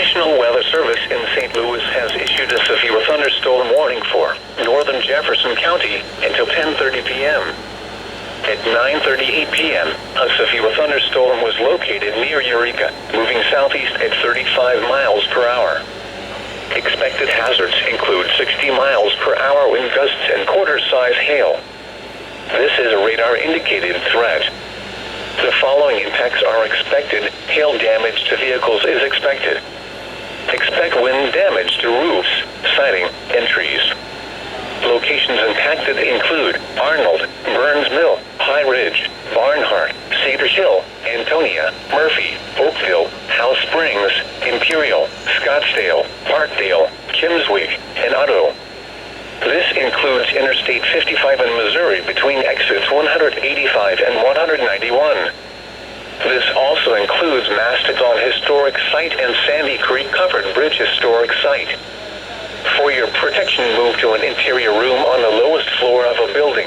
National Weather Service in St. Louis has issued a severe thunderstorm warning for northern Jefferson County until 10:30 p.m. At 9:38 p.m., a severe thunderstorm was located near Eureka, moving southeast at 35 miles per hour. Expected hazards include 60 miles per hour wind gusts and quarter-size hail. This is a radar-indicated threat. The following impacts are expected. Hail damage to vehicles is expected. Expect wind damage to roofs, siding, and trees. Locations impacted include Arnold, Burns Mill, High Ridge, Barnhart, Cedar Hill, Antonia, Murphy, Oakville, House Springs, Imperial, Scottsdale, Parkdale, Kimmswick, and Otto. This includes Interstate 55 in Missouri between exits 185 and 191. This also includes Mastodon Historic Site and Sandy Creek Covered Bridge Historic Site. For your protection, move to an interior room on the lowest floor of a building.